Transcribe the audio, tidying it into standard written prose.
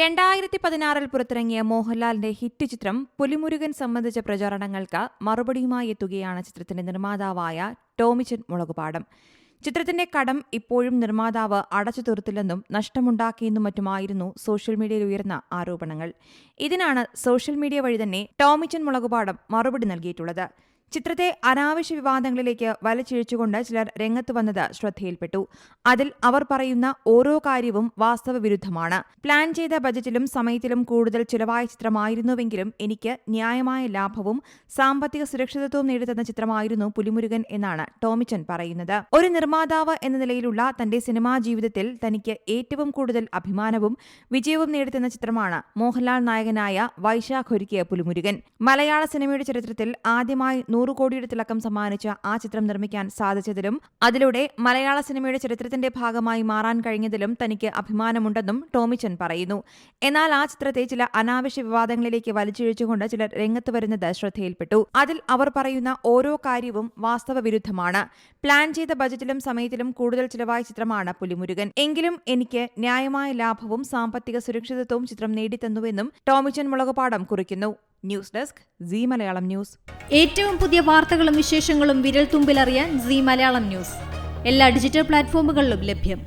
2016 പുറത്തിറങ്ങിയ മോഹൻലാലിന്റെ ഹിറ്റ് ചിത്രം പുലിമുരുകൻ സംബന്ധിച്ച പ്രചാരണങ്ങൾക്ക് മറുപടിയുമായി എത്തുകയാണ് ചിത്രത്തിന്റെ നിർമ്മാതാവായ ടോമിച്ചൻ മുളകുപാടം. ചിത്രത്തിന്റെ കടം ഇപ്പോഴും നിർമ്മാതാവ് അടച്ചു തീർത്തില്ലെന്നും നഷ്ടമുണ്ടാക്കിയെന്നും മറ്റുമായിരുന്നു സോഷ്യൽ മീഡിയയിൽ ഉയർന്ന ആരോപണങ്ങൾ. ഇതിനാണ് സോഷ്യൽ മീഡിയ വഴി തന്നെ ടോമിച്ചൻ മുളകുപാടം മറുപടി നൽകിയിട്ടുള്ളത്. ചിത്രത്തെ അനാവശ്യ വിവാദങ്ങളിലേക്ക് വലിച്ചിഴച്ചുകൊണ്ട് ചിലർ രംഗത്ത് വന്നത് ശ്രദ്ധയിൽപ്പെട്ടു. അതിൽ അവർ പറയുന്ന ഓരോ കാര്യവും വാസ്തവവിരുദ്ധമാണ്. പ്ലാൻ ചെയ്ത ബജറ്റിലും സമയത്തിലും കൂടുതൽ ചിലവായ ചിത്രമായിരുന്നുവെങ്കിലും എനിക്ക് ന്യായമായ ലാഭവും സാമ്പത്തിക സുരക്ഷിതത്വവും നേടിത്തന്ന ചിത്രമായിരുന്നു പുലിമുരുകൻ എന്നാണ് ടോമിച്ചൻ പറയുന്നത്. ഒരു നിർമ്മാതാവ് എന്ന നിലയിലുള്ള തന്റെ സിനിമാ ജീവിതത്തിൽ തനിക്ക് ഏറ്റവും കൂടുതൽ അഭിമാനവും വിജയവും നേടിത്തന്ന ചിത്രമാണ് മോഹൻലാൽ നായകനായ വൈശാഖ് ഒരുക്കിയ പുലിമുരുകൻ. മലയാള സിനിമയുടെ ചരിത്രത്തിൽ ആദ്യമായി 100 കോടിയുടെ തിളക്കം സമ്മാനിച്ച ആ ചിത്രം നിർമ്മിക്കാൻ സാധിച്ചതിലും അതിലൂടെ മലയാള സിനിമയുടെ ചരിത്രത്തിന്റെ ഭാഗമായി മാറാൻ കഴിഞ്ഞതിലും തനിക്ക് അഭിമാനമുണ്ടെന്നും ടോമിച്ചൻ പറയുന്നു. എന്നാൽ ആ ചിത്രത്തെ ചില അനാവശ്യ വിവാദങ്ങളിലേക്ക് വലിച്ചിഴച്ചുകൊണ്ട് ചിലർ രംഗത്ത് വരുന്നത് ശ്രദ്ധയിൽപ്പെട്ടു. അതിൽ അവർ പറയുന്ന ഓരോ കാര്യവും വാസ്തവവിരുദ്ധമാണ്. പ്ലാൻ ചെയ്ത ബജറ്റിലും സമയത്തിലും കൂടുതൽ ചിലവായ ചിത്രമാണ് പുലിമുരുകൻ. എങ്കിലും എനിക്ക് ന്യായമായ ലാഭവും സാമ്പത്തിക സുരക്ഷിതത്വവും ചിത്രം നേടിത്തന്നുവെന്നും ടോമിച്ചൻ മുളകുപാടം കുറിക്കുന്നു. News desk Zee Malayalam news. ഏറ്റവും പുതിയ വാർത്തകളും വിശേഷങ്ങളും വിരൽ തുമ്പിലറിയാൻ സീ മലയാളം ന്യൂസ് എല്ലാ ഡിജിറ്റൽ പ്ലാറ്റ്ഫോമുകളിലും ലഭ്യം.